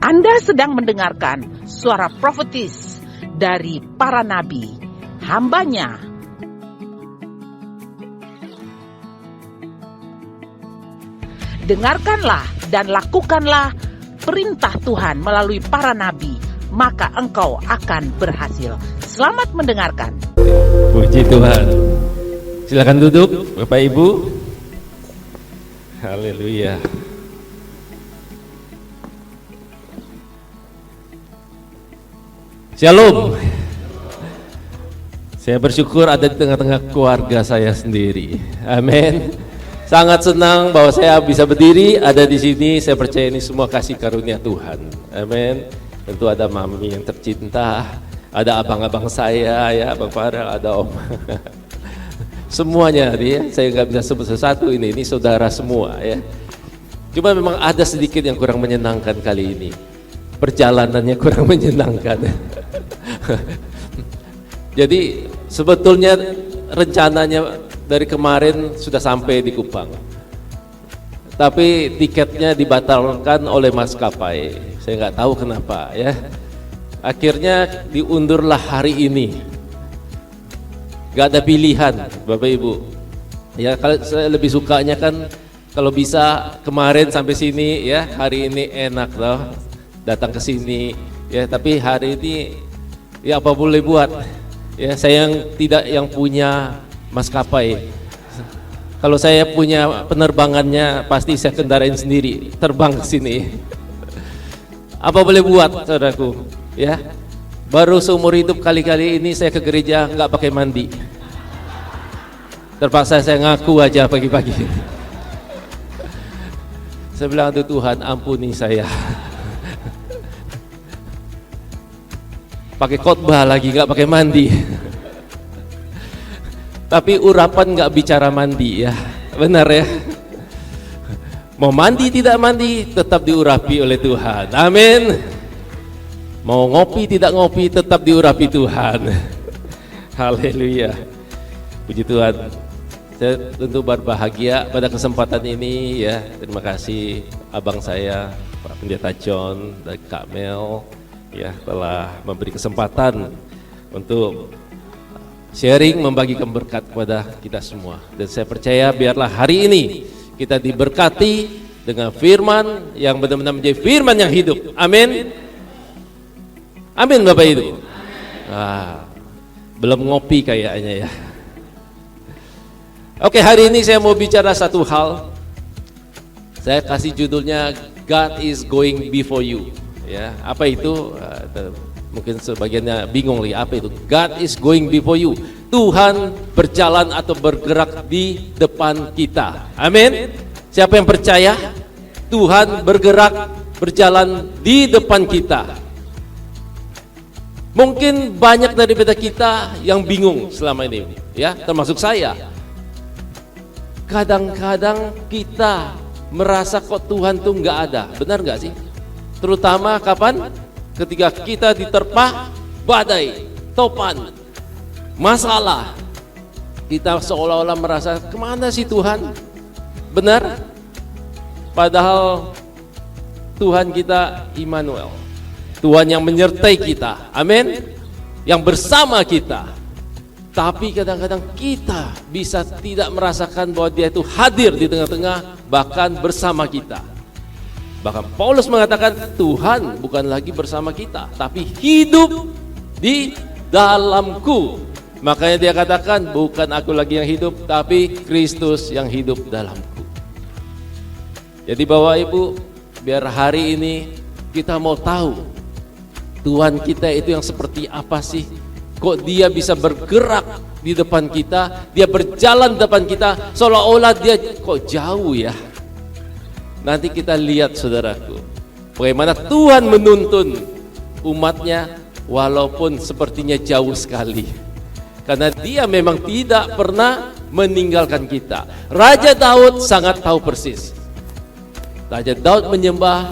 Anda sedang mendengarkan suara profetis dari para nabi, hambanya. Dengarkanlah dan lakukanlah perintah Tuhan melalui para nabi, maka engkau akan berhasil. Selamat mendengarkan. Puji Tuhan. Silakan duduk, Bapak Ibu. Haleluya. Shalom. Saya bersyukur ada di tengah-tengah keluarga saya sendiri. Amin. Sangat senang bahwa saya bisa berdiri ada di sini. Saya percaya ini semua kasih karunia Tuhan. Amin. Tentu ada mami yang tercinta, ada abang-abang saya ya, Bang Farel, ada Om. Semuanya dia, saya nggak bisa sebut satu ini saudara semua ya. Cuma memang ada sedikit yang kurang menyenangkan kali ini. Perjalanannya kurang menyenangkan. Jadi sebetulnya rencananya dari kemarin sudah sampai di Kupang, tapi tiketnya dibatalkan oleh maskapai. Saya nggak tahu kenapa ya. Akhirnya diundurlah hari ini. Gak ada pilihan, Bapak Ibu. Ya, kalau saya lebih sukanya kan kalau bisa kemarin sampai sini ya, hari ini enak loh datang ke sini ya, tapi hari ini ya apa boleh buat ya, saya yang punya maskapai. Kalau saya punya penerbangannya pasti saya kendarain sendiri terbang ke sini. Apa boleh buat, saudaraku ya. Baru seumur hidup kali-kali ini saya ke gereja nggak pakai mandi. Terpaksa saya ngaku aja pagi-pagi. Saya bilang, aduh Tuhan ampuni saya. Pakai khotbah lagi nggak pakai mandi. Tapi urapan nggak bicara mandi ya, benar ya. Mau mandi tidak mandi tetap diurapi oleh Tuhan. Amin. Mau ngopi tidak ngopi tetap diurapi Tuhan. Haleluya. Puji Tuhan. Saya tentu berbahagia pada kesempatan ini ya. Terima kasih abang saya Pak Pendeta John dan Kak Mel ya telah memberi kesempatan untuk sharing, membagikan berkat kepada kita semua. Dan saya percaya biarlah hari ini kita diberkati dengan firman yang benar-benar menjadi firman yang hidup. Amin. Amin Bapak Ibu. Belum ngopi kayaknya ya. Oke, hari ini saya mau bicara satu hal. Saya kasih judulnya God is going before you. Ya, apa itu? Mungkin sebagiannya bingung lagi apa itu. God is going before you. Tuhan berjalan atau bergerak di depan kita. Amin. Siapa yang percaya? Tuhan bergerak, berjalan di depan kita. Mungkin banyak daripada kita yang bingung selama ini, ya, termasuk saya. Kadang-kadang kita merasa kok Tuhan tuh nggak ada, benar nggak sih? Terutama kapan? Ketika kita diterpa badai, topan, masalah, kita seolah-olah merasa kemana sih Tuhan? Benar? Padahal Tuhan kita Immanuel, Tuhan yang menyertai kita, amin, yang bersama kita. Tapi kadang-kadang kita bisa tidak merasakan bahwa Dia itu hadir di tengah-tengah, bahkan bersama kita. Bahkan Paulus mengatakan Tuhan bukan lagi bersama kita, tapi hidup di dalamku. Makanya dia katakan bukan aku lagi yang hidup, tapi Kristus yang hidup dalamku. Jadi Bapak Ibu, biar hari ini kita mau tahu Tuhan kita itu yang seperti apa sih? Kok Dia bisa bergerak di depan kita, Dia berjalan di depan kita, seolah-olah Dia kok jauh ya. Nanti kita lihat saudaraku, bagaimana Tuhan menuntun umatnya walaupun sepertinya jauh sekali. Karena Dia memang tidak pernah meninggalkan kita. Raja Daud sangat tahu persis. Raja Daud menyembah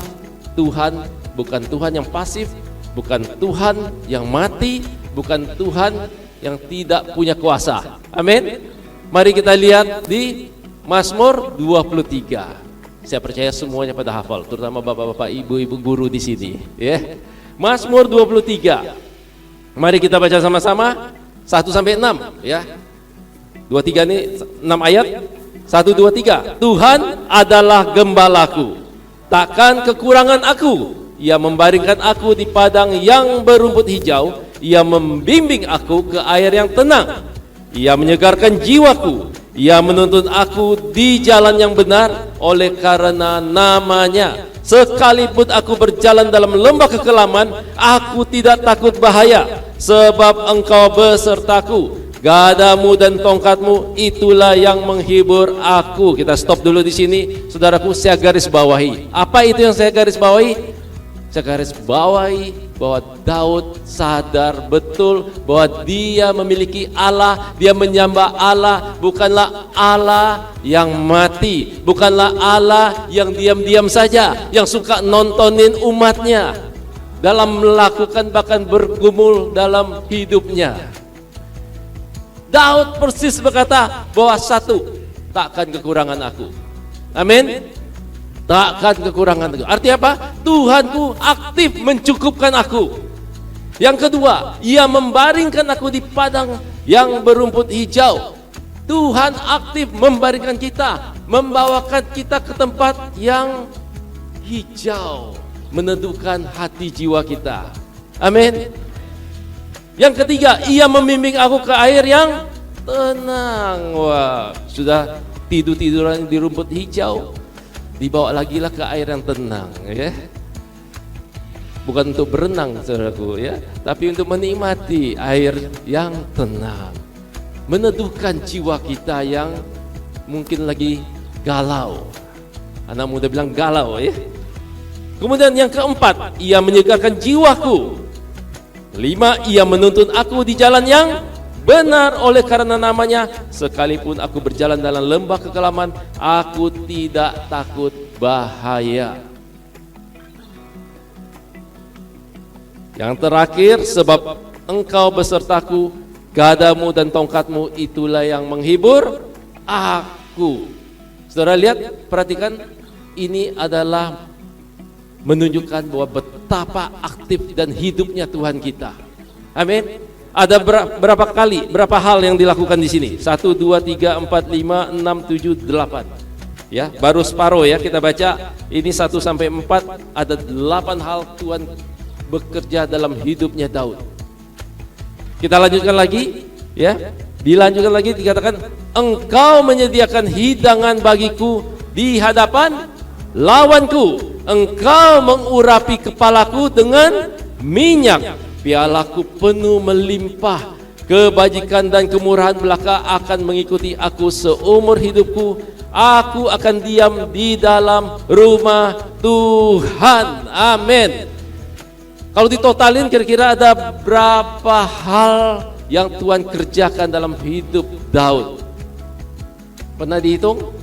Tuhan, bukan Tuhan yang pasif, bukan Tuhan yang mati, bukan Tuhan yang tidak punya kuasa. Amin. Mari kita lihat di Mazmur 23. Saya percaya semuanya pada hafal, terutama bapak-bapak, ibu-ibu guru di sini, ya. Mazmur 23. Mari kita baca sama-sama 1 sampai 6, ya. 23 ini 6 ayat. 1 2 3. Tuhan adalah gembalaku, takkan kekurangan aku. Ia membaringkan aku di padang yang berumput hijau. Ia membimbing aku ke air yang tenang. Ia menyegarkan jiwaku. Ia menuntun aku di jalan yang benar oleh karena namanya. Sekalipun aku berjalan dalam lembah kekelaman, aku tidak takut bahaya, sebab Engkau besertaku. Gadamu dan tongkatmu itulah yang menghibur aku. Kita stop dulu di sini, saudaraku. Saya garis bawahi. Apa itu yang saya garis bawahi? Saya garis bawahi bahwa Daud sadar betul bahwa dia memiliki Allah, dia menyembah Allah, bukanlah Allah yang mati, bukanlah Allah yang diam-diam saja, yang suka nontonin umatnya dalam melakukan bahkan bergumul dalam hidupnya. Daud persis berkata bahwa satu, takkan kekurangan aku. Amin. Takkan kekurangan aku. Artinya apa? Tuhanku aktif mencukupkan aku. Yang kedua, Ia membaringkan aku di padang yang berumput hijau. Tuhan aktif membaringkan kita, membawakan kita ke tempat yang hijau, meneduhkan hati jiwa kita. Amin. Yang ketiga, Ia membimbing aku ke air yang tenang. Wah, sudah tidur-tiduran di rumput hijau, dibawa lagi lah ke air yang tenang, ya. Bukan untuk berenang, saudaraku, ya, tapi untuk menikmati air yang tenang, meneduhkan jiwa kita yang mungkin lagi galau. Anak muda bilang galau, ya. Kemudian yang keempat, Ia menyegarkan jiwaku. 5, Ia menuntun aku di jalan yang benar oleh karena namanya. Sekalipun aku berjalan dalam lembah kekelaman, aku tidak takut bahaya. Yang terakhir, sebab Engkau besertaku, gadamu dan tongkatmu itulah yang menghibur aku. Saudara lihat, perhatikan, ini adalah menunjukkan bahwa betapa aktif dan hidupnya Tuhan kita. Amin. Ada berapa kali, berapa hal yang dilakukan di sini? 1, 2, 3, 4, 5, 6, 7, 8. Ya, baru separuh ya kita baca. Ini 1 sampai 4, ada 8 hal Tuhan bekerja dalam hidupnya Daud. Kita lanjutkan lagi, ya. Dilanjutkan lagi, dikatakan, Engkau menyediakan hidangan bagiku di hadapan lawanku. Engkau mengurapi kepalaku dengan minyak. Pialaku penuh melimpah. Kebajikan dan kemurahan belaka akan mengikuti aku seumur hidupku. Aku akan diam di dalam rumah Tuhan. Amin. Kalau ditotalin, kira-kira ada berapa hal yang Tuhan kerjakan dalam hidup Daud? Pernah dihitung?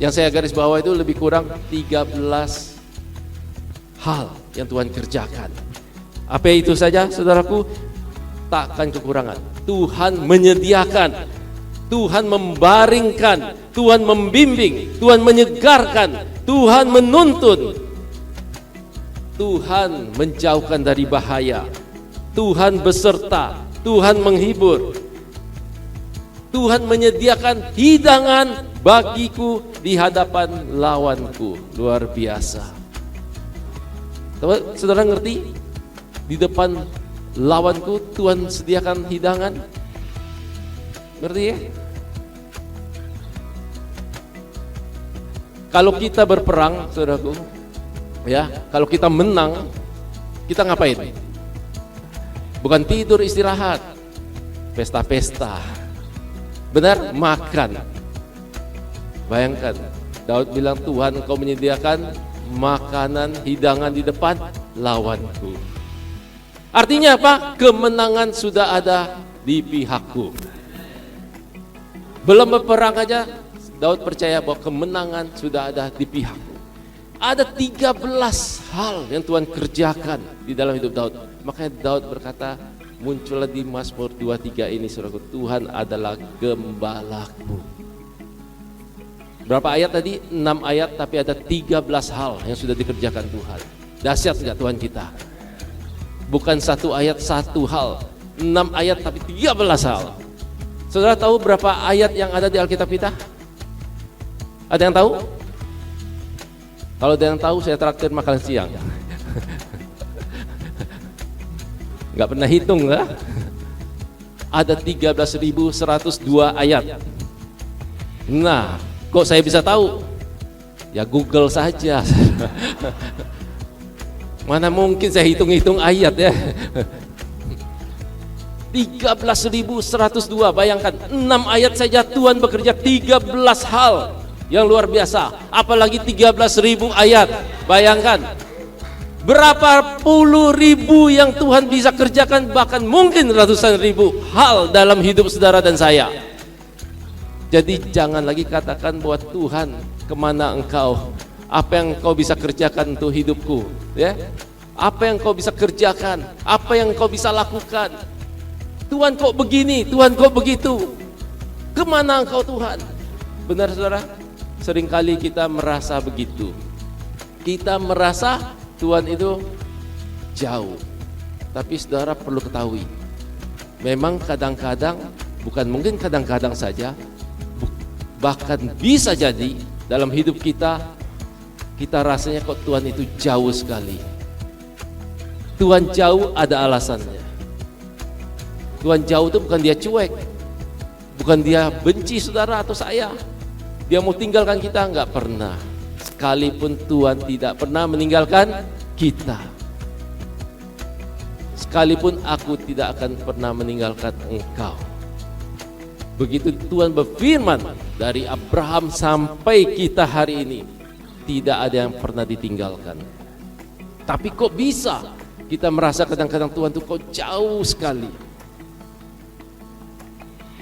Yang saya garis bawah itu lebih kurang 13 hal yang Tuhan kerjakan. Apa itu saja, saudaraku? Takkan kekurangan. Tuhan menyediakan, Tuhan membaringkan, Tuhan membimbing, Tuhan menyegarkan, Tuhan menuntun, Tuhan menjauhkan dari bahaya, Tuhan beserta, Tuhan menghibur, Tuhan menyediakan hidangan bagiku di hadapan lawanku. Luar biasa. Saudara ngerti? Di depan lawanku Tuhan sediakan hidangan. Ngerti ya? Kalau kita berperang, saudaraku, ya, kalau kita menang, kita ngapain? Bukan tidur istirahat, pesta-pesta. Benar? Makan. Bayangkan, Daud bilang, Tuhan Engkau menyediakan makanan, hidangan di depan lawanku. Artinya apa? Kemenangan sudah ada di pihakku. Belum berperang aja, Daud percaya bahwa kemenangan sudah ada di pihakku. Ada 13 hal yang Tuhan kerjakan di dalam hidup Daud. Makanya Daud berkata, muncullah di Mazmur 23 ini, saudaraku, Tuhan adalah gembalaku. Berapa ayat tadi? 6 ayat, tapi ada 13 hal yang sudah dikerjakan Tuhan. Dahsyat enggak Tuhan kita? Bukan 1 ayat 1 hal, 6 ayat tapi 13 hal. Saudara tahu berapa ayat yang ada di Alkitab kita? Ada yang tahu? Kalau ada yang tahu, saya traktir makan siang. Nggak pernah hitung lah. Ada 13.102 ayat. Nah, kok saya bisa tahu? Ya Google saja. Mana mungkin saya hitung-hitung ayat ya. 13.102, bayangkan 6 ayat saja Tuhan bekerja 13 hal yang luar biasa. Apalagi 13.000 ayat. Bayangkan berapa puluh ribu yang Tuhan bisa kerjakan, bahkan mungkin ratusan ribu hal dalam hidup saudara dan saya. Jadi jangan lagi katakan buat Tuhan, kemana engkau? Apa yang kau bisa kerjakan untuk hidupku? Ya, apa yang kau bisa kerjakan? Apa yang kau bisa lakukan? Tuhan kok begini, Tuhan kok begitu? Kemana engkau Tuhan? Benar saudara? Seringkali kita merasa begitu. Kita merasa Tuhan itu jauh. Tapi saudara perlu ketahui, memang kadang-kadang, bukan mungkin kadang-kadang saja, bahkan bisa jadi dalam hidup kita, kita rasanya kok Tuhan itu jauh sekali. Tuhan jauh ada alasannya. Tuhan jauh itu bukan dia cuek, bukan dia benci saudara atau saya, dia mau tinggalkan kita, enggak pernah. Sekalipun Tuhan tidak pernah meninggalkan kita. Sekalipun aku tidak akan pernah meninggalkan engkau. Begitu Tuhan berfirman dari Abraham sampai kita hari ini, tidak ada yang pernah ditinggalkan. Tapi kok bisa kita merasa kadang-kadang Tuhan itu kok jauh sekali.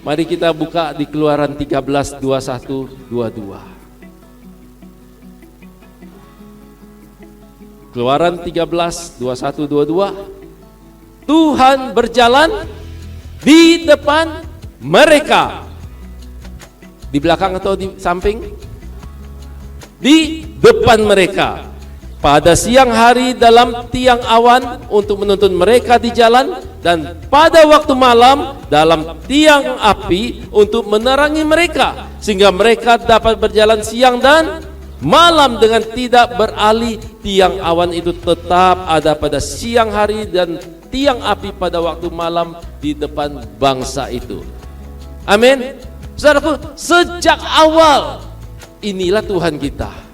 Mari kita buka di Keluaran 13, 21, 22. Keluaran 13, 21, 22. Tuhan berjalan di depan mereka. Di belakang atau di samping? Di depan mereka. Pada siang hari dalam tiang awan untuk menuntun mereka di jalan, dan pada waktu malam dalam tiang api untuk menerangi mereka, sehingga mereka dapat berjalan siang dan malam dengan tidak beralih. Tiang awan itu tetap ada pada siang hari dan tiang api pada waktu malam di depan bangsa itu. Amin. Saudaraku, sejak awal inilah Tuhan kita.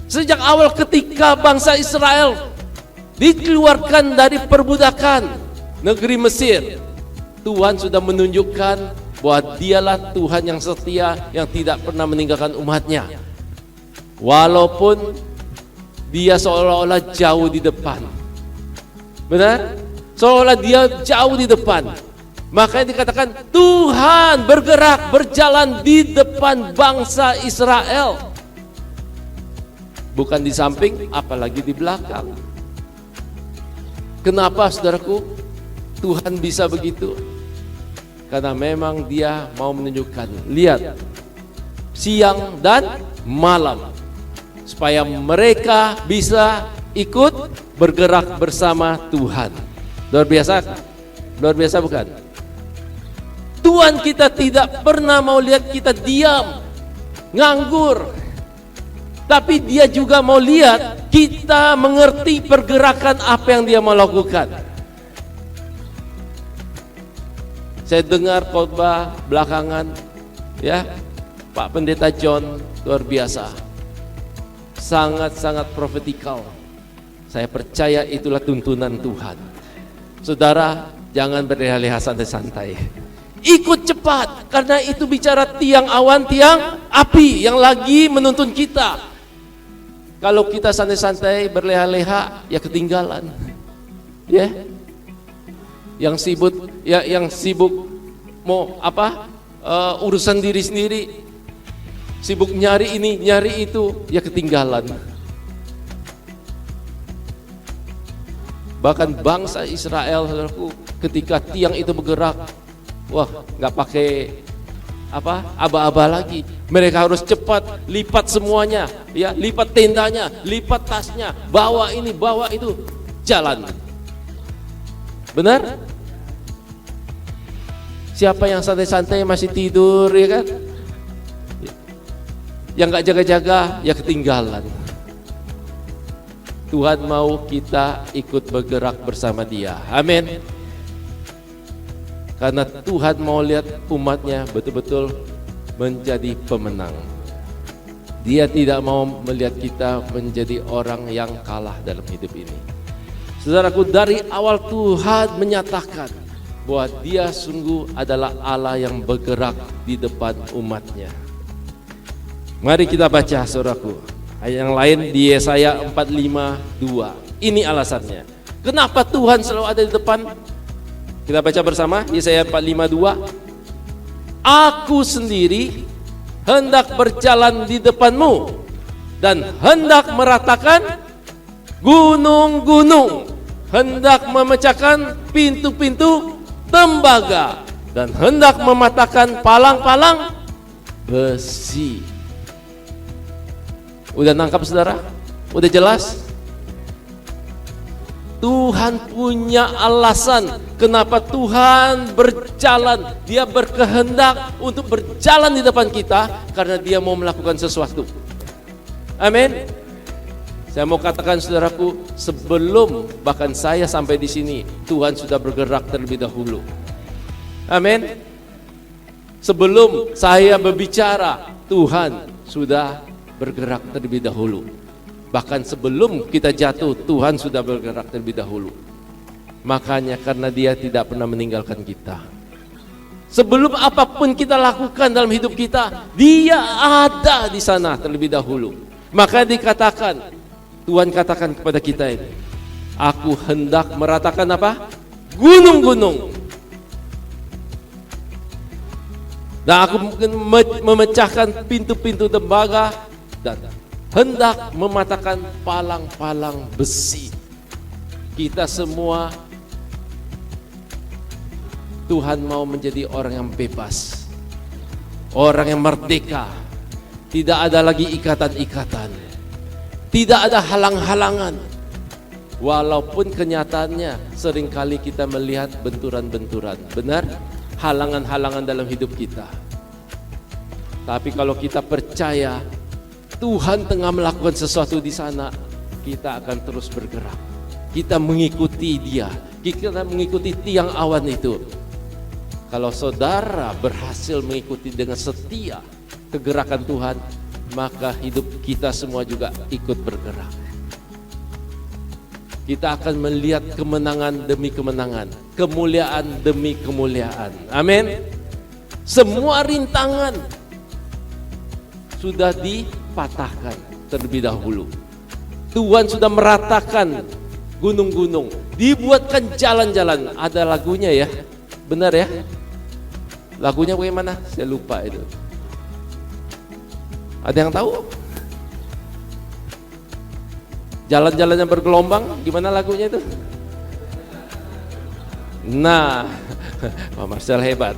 Sejak awal ketika bangsa Israel dikeluarkan dari perbudakan negeri Mesir, Tuhan sudah menunjukkan bahwa dialah Tuhan yang setia, yang tidak pernah meninggalkan umatnya. Walaupun dia seolah-olah jauh di depan. Benar? Seolah-olah dia jauh di depan. Makanya dikatakan Tuhan bergerak, berjalan di depan bangsa Israel. Bukan di samping, apalagi di belakang. Kenapa saudaraku Tuhan bisa begitu? Karena memang dia mau menunjukkan, lihat, siang dan malam, supaya mereka bisa ikut bergerak bersama Tuhan. Luar biasa? Luar biasa bukan? Tuhan kita tidak pernah mau lihat kita diam, nganggur. Tapi dia juga mau lihat kita mengerti pergerakan apa yang dia mau lakukan. Saya dengar khotbah belakangan, ya, Pak Pendeta John luar biasa, sangat-sangat profetikal. Saya percaya itulah tuntunan Tuhan. Saudara, jangan berleha-leha santai-santai. Ikut cepat, karena itu bicara tiang awan, tiang api yang lagi menuntun kita. Kalau kita santai-santai berleha-leha, ya ketinggalan. Ya. Yang sibuk mau apa? Urusan diri sendiri. Sibuk nyari ini, nyari itu, ya ketinggalan. Bahkan bangsa Israel, saudaraku, ketika tiang itu bergerak, wah, nggak pakai aba-aba lagi. Mereka harus cepat lipat semuanya, ya, lipat tendanya, lipat tasnya, bawa ini, bawa itu, jalan. Benar? Siapa yang santai-santai masih tidur, ya kan? Yang gak jaga-jaga, ya ketinggalan. Tuhan mau kita ikut bergerak bersama Dia. Amin. Karena Tuhan mau lihat umatnya betul-betul menjadi pemenang. Dia tidak mau melihat kita menjadi orang yang kalah dalam hidup ini. Saudaraku, dari awal Tuhan menyatakan bahwa Dia sungguh adalah Allah yang bergerak di depan umatnya. Mari kita baca, saudaraku, ayat yang lain di Yesaya 45:2. Ini alasannya. Kenapa Tuhan selalu ada di depan? Kita baca bersama Yesaya 45:2. Aku sendiri hendak berjalan di depanmu dan hendak meratakan gunung-gunung, hendak memecahkan pintu-pintu tembaga dan hendak mematahkan palang-palang besi. Udah nangkap, saudara? Udah jelas? Tuhan punya alasan kenapa Tuhan berjalan. Dia berkehendak untuk berjalan di depan kita karena Dia mau melakukan sesuatu. Amin. Saya mau katakan, saudaraku, sebelum bahkan saya sampai di sini, Tuhan sudah bergerak terlebih dahulu. Amin. Sebelum saya berbicara, Tuhan sudah bergerak terlebih dahulu. Bahkan sebelum kita jatuh, Tuhan sudah bergerak terlebih dahulu. Makanya karena Dia tidak pernah meninggalkan kita. Sebelum apapun kita lakukan dalam hidup kita, Dia ada di sana terlebih dahulu. Maka dikatakan, Tuhan katakan kepada kita ini, aku hendak meratakan apa? Gunung-gunung. Dan aku memecahkan pintu-pintu tembaga dan hendak mematahkan palang-palang besi. Kita semua, Tuhan mau menjadi orang yang bebas, orang yang merdeka. Tidak ada lagi ikatan-ikatan, tidak ada halang-halangan. Walaupun kenyataannya seringkali kita melihat benturan-benturan, benar? Halangan-halangan dalam hidup kita. Tapi kalau kita percaya Tuhan tengah melakukan sesuatu di sana, kita akan terus bergerak. Kita mengikuti Dia, kita mengikuti tiang awan itu. Kalau saudara berhasil mengikuti dengan setia kegerakan Tuhan, maka hidup kita semua juga ikut bergerak. Kita akan melihat kemenangan demi kemenangan, kemuliaan demi kemuliaan. Amin. Semua rintangan sudah dipatahkan terlebih dahulu. Tuhan sudah meratakan gunung-gunung, dibuatkan jalan-jalan. Ada lagunya ya, benar ya? Lagunya bagaimana? Saya lupa itu. Ada yang tahu? Jalan-jalan yang bergelombang, gimana lagunya itu? Nah, Pak Marcel hebat.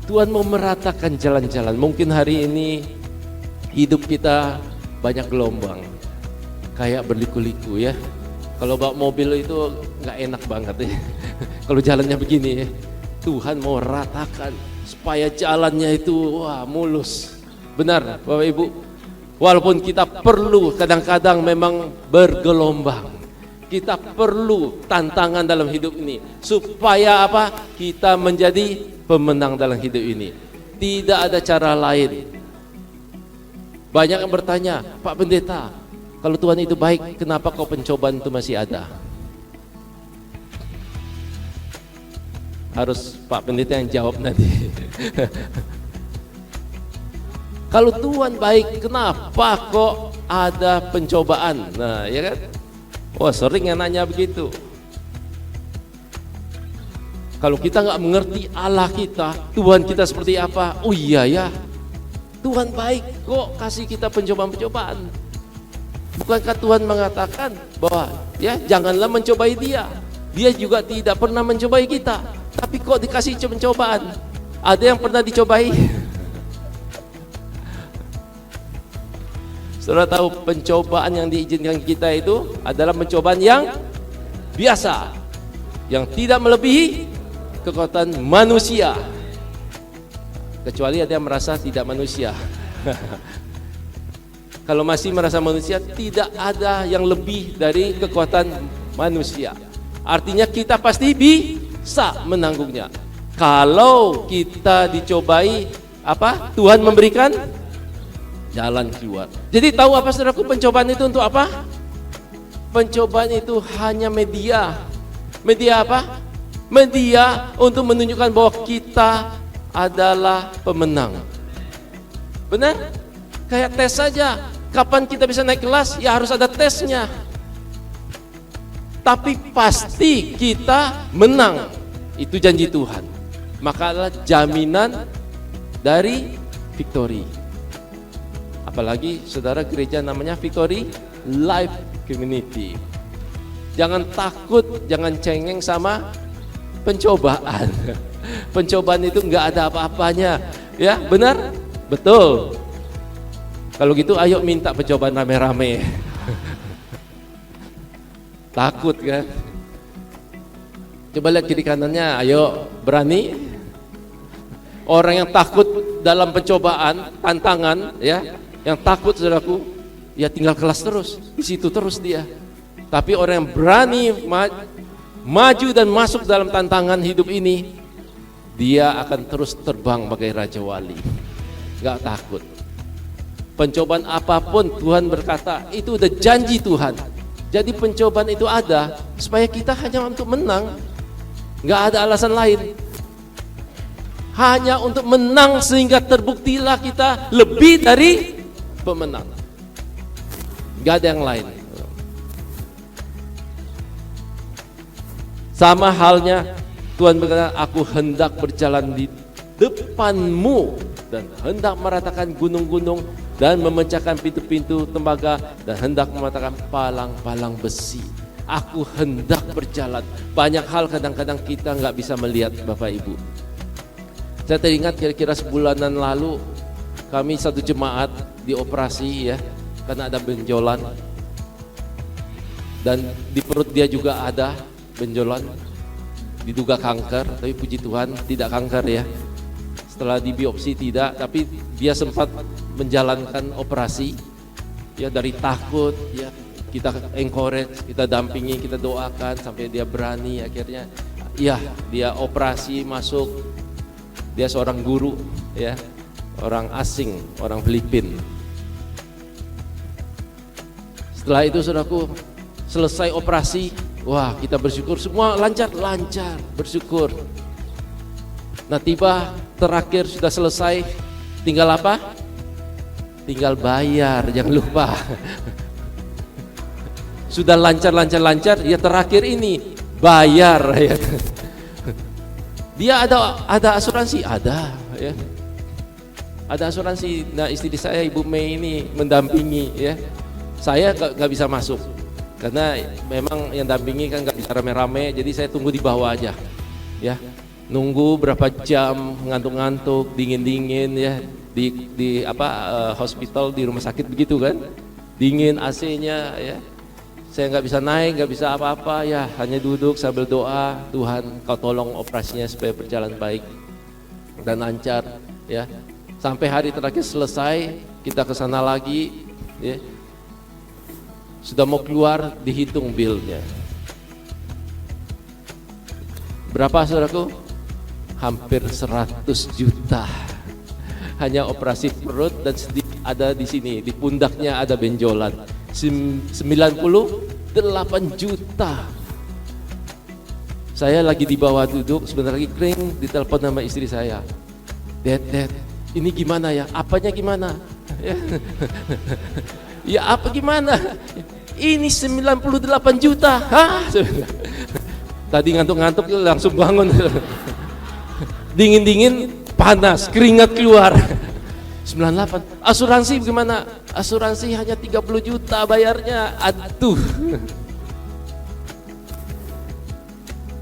Tuhan mau meratakan jalan-jalan. Mungkin hari ini hidup kita banyak gelombang, kayak berliku-liku ya. Kalau bawa mobil itu nggak enak banget ya. Kalau jalannya begini ya. Tuhan mau ratakan supaya jalannya itu mulus. Benar Bapak Ibu. Walaupun kita perlu kadang-kadang memang bergelombang, kita perlu tantangan dalam hidup ini supaya apa? Kita menjadi pemenang dalam hidup ini. Tidak ada cara lain. Banyak yang bertanya, Pak Pendeta, kalau Tuhan itu baik, kenapa kok pencobaan itu masih ada? Harus Pak Pendeta yang jawab nanti. Kalau Tuhan baik, kenapa kok ada pencobaan? Nah, ya kan? Wah, sering yang nanya begitu. Kalau kita nggak mengerti Allah kita, Tuhan kita seperti apa? Oh iya ya, Tuhan baik kok kasih kita pencobaan-pencobaan. Bukankah Tuhan mengatakan bahwa ya janganlah mencobai Dia, Dia juga tidak pernah mencobai kita, tapi kok dikasih pencobaan. Ada yang pernah dicobai? Saudara tahu pencobaan yang diizinkan kita itu adalah pencobaan yang biasa, yang tidak melebihi kekuatan manusia. Kecuali ada yang merasa tidak manusia. Kalau masih merasa manusia, tidak ada yang lebih dari kekuatan manusia. Artinya kita pasti bisa menanggungnya. Kalau kita dicobai, apa? Tuhan memberikan jalan keluar. Jadi tahu apa saudaraku, pencobaan itu untuk apa? Pencobaan itu hanya media. Media apa? Media untuk menunjukkan bahwa kita adalah pemenang. Benar? Kayak tes saja. Kapan kita bisa naik kelas? Ya harus ada tesnya. Tapi pasti kita menang. Itu janji Tuhan. Maka adalah jaminan dari victory. Apalagi saudara gereja namanya Victory Life Community. Jangan takut, jangan cengeng sama pencobaan. Pencobaan itu enggak ada apa-apanya. Ya, benar? Betul. Kalau gitu ayo minta percobaan rame-rame. Takut kan? Coba lihat kiri kanannya, ayo berani. Orang yang takut dalam pencobaan, tantangan, ya, yang takut saudaraku, ya tinggal kelas terus, di situ terus dia. Tapi orang yang berani maju dan masuk dalam tantangan hidup ini, dia akan terus terbang bagai Raja Wali. Gak takut. Pencobaan apapun Tuhan berkata, itu udah janji Tuhan. Jadi pencobaan itu ada supaya kita hanya untuk menang. Gak ada alasan lain. Hanya untuk menang sehingga terbuktilah kita lebih dari pemenang. Gak ada yang lain. Sama halnya Tuhan berkata, aku hendak berjalan di depanmu dan hendak meratakan gunung-gunung dan memecahkan pintu-pintu tembaga dan hendak mematahkan palang-palang besi. Aku hendak berjalan. Banyak hal kadang-kadang kita nggak bisa melihat, Bapak Ibu. Saya teringat kira-kira sebulanan lalu kami satu jemaat dioperasi ya, karena ada benjolan dan di perut dia juga ada benjolan, diduga kanker, tapi puji Tuhan tidak kanker ya. Setelah dibiopsi tidak, tapi dia sempat menjalankan operasi ya, dari takut ya, kita encourage, kita dampingi, kita doakan sampai dia berani. Akhirnya ya dia operasi masuk. Dia seorang guru ya, orang asing, orang Filipina. Setelah itu saudaraku, selesai operasi, wah kita bersyukur, semua lancar, bersyukur. Nah tiba terakhir sudah selesai, tinggal apa? Tinggal bayar, jangan lupa. Sudah lancar, ya terakhir ini bayar ya. Dia ada asuransi, ada ya. Ada asuransi. Nah istri saya Ibu Mei ini mendampingi ya. Saya nggak bisa masuk karena memang yang dampingi kan nggak bisa rame-rame, jadi saya tunggu di bawah aja ya. Nunggu berapa jam, ngantuk-ngantuk, dingin-dingin ya di hospital, di rumah sakit begitu kan, dingin AC-nya ya. Saya nggak bisa naik, nggak bisa apa-apa ya, hanya duduk sambil doa, Tuhan kau tolong operasinya supaya berjalan baik dan lancar ya. Sampai hari terakhir selesai, kita ke sana lagi ya. Sudah mau keluar, dihitung bilnya. Berapa saudaraku? Hampir 100 juta. Hanya operasi perut dan sedikit ada di sini, di pundaknya ada benjolan. 98 juta. Saya lagi di bawah duduk, sebentar lagi kering, ditelepon sama istri saya. Dad, ini gimana ya? Apanya gimana? Ya apa gimana? Ini 98 juta. Hah? Tadi ngantuk-ngantuk langsung bangun. Dingin-dingin, panas, keringat keluar. 98. Asuransi bagaimana? Asuransi hanya 30 juta bayarnya. Aduh.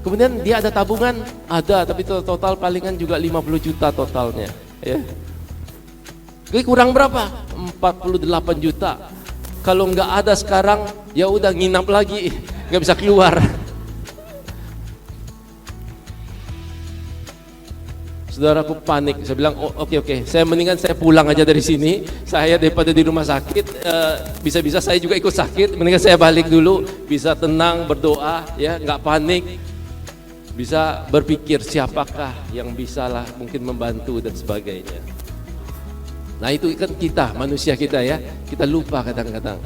Kemudian dia ada tabungan, ada, tapi total palingan juga 50 juta totalnya, ya. Jadi kurang berapa? 48 juta. Kalau nggak ada sekarang, ya udah nginap lagi, nggak bisa keluar. Saudaraku panik, saya bilang oke, saya mendingan saya pulang aja dari sini, saya daripada di rumah sakit, bisa-bisa saya juga ikut sakit, mendingan saya balik dulu, bisa tenang, berdoa, ya nggak panik, bisa berpikir siapakah yang bisalah mungkin membantu dan sebagainya. Nah itu kan kita, manusia kita ya, kita lupa kadang-kadang,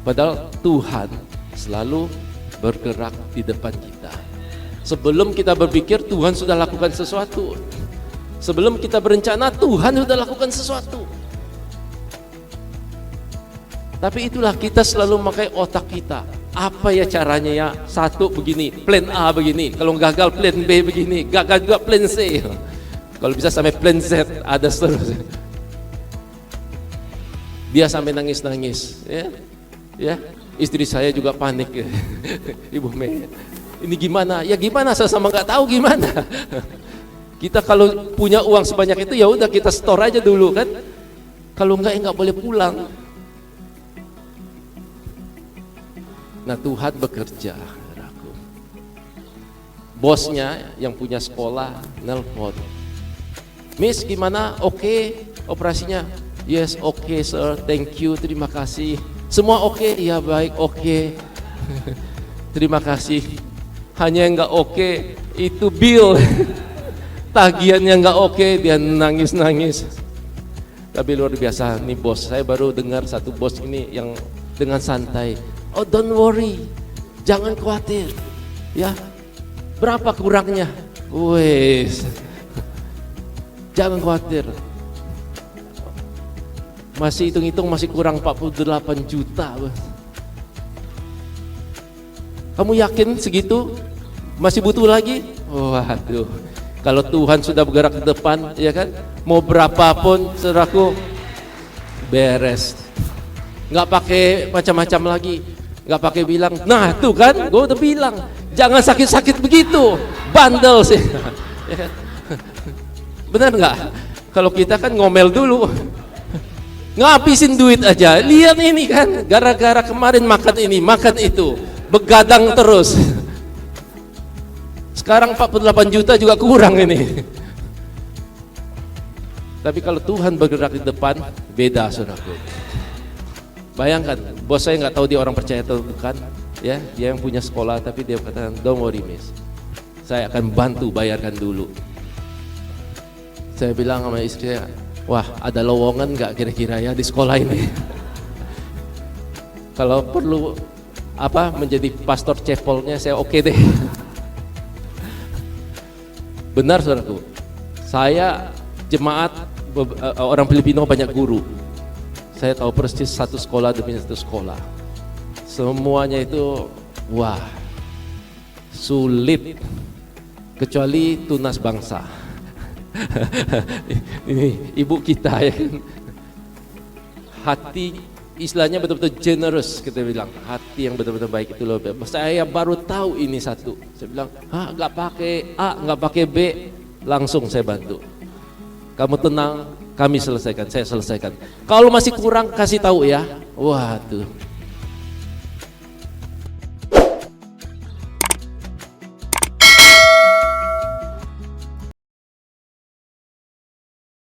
padahal Tuhan selalu bergerak di depan kita. Sebelum kita berpikir, Tuhan sudah lakukan sesuatu. Sebelum kita berencana, Tuhan sudah lakukan sesuatu. Tapi itulah kita selalu memakai otak kita. Apa ya caranya ya? Satu begini, plan A begini. Kalau gagal plan B begini, gagal juga plan C. Kalau bisa sampai plan Z, ada seterusnya. Dia sampai nangis-nangis. Ya, istri saya juga panik. Ibu Mei, ini gimana? Ya gimana? Saya sama nggak tahu gimana. Kita kalau punya uang sebanyak itu ya udah kita store aja dulu kan. Kalau enggak ya nggak boleh pulang. Nah Tuhan bekerja. Bosnya yang punya sekolah nelpon. Miss gimana? Oke, operasinya? Yes, oke sir, thank you, terima kasih. Semua oke? Ya baik, oke. Terima kasih. Hanya yang nggak oke itu bill. Tagihannya nggak oke, dia nangis-nangis. Tapi luar biasa nih bos, saya baru dengar satu bos ini yang dengan santai. Oh don't worry, jangan khawatir, ya. Berapa kurangnya? Wes, jangan khawatir. Masih hitung-hitung masih kurang 48 juta. Kamu yakin segitu? Masih butuh lagi? Waduh. Kalau Tuhan sudah bergerak di depan, ya kan, mau berapapun saudaraku beres, nggak pakai macam-macam lagi, nggak pakai bilang, nah tuh kan, gue udah bilang, jangan sakit-sakit begitu, bandel sih, ya kan? Benar nggak? Kalau kita kan ngomel dulu, ngabisin duit aja, lihat ini kan, gara-gara kemarin makan ini, makan itu, begadang terus. Sekarang 48 juta juga kurang ini. Tapi kalau Tuhan bergerak di depan, beda saudaraku. Bayangkan, bos saya nggak tahu dia orang percaya atau bukan, ya, dia yang punya sekolah, tapi dia katakan, don't worry miss, saya akan bantu bayarkan dulu. Saya bilang sama istri saya, wah ada lowongan nggak kira-kira ya di sekolah ini? Kalau perlu menjadi pastor cepolnya, saya oke deh. Benar saudaraku, saya jemaat orang Filipino banyak guru. Saya tahu persis satu sekolah demi satu sekolah. Semuanya itu wah sulit, kecuali Tunas Bangsa. Ini ibu kita ya kan. Hati istilahnya betul-betul generous, kita bilang hati yang betul-betul baik itu loh. Saya baru tahu ini satu. Saya bilang, nggak pakai A, nggak pakai B, langsung saya bantu. Kamu tenang, kami selesaikan, saya selesaikan. Kalau masih kurang kasih tahu ya. Waduh.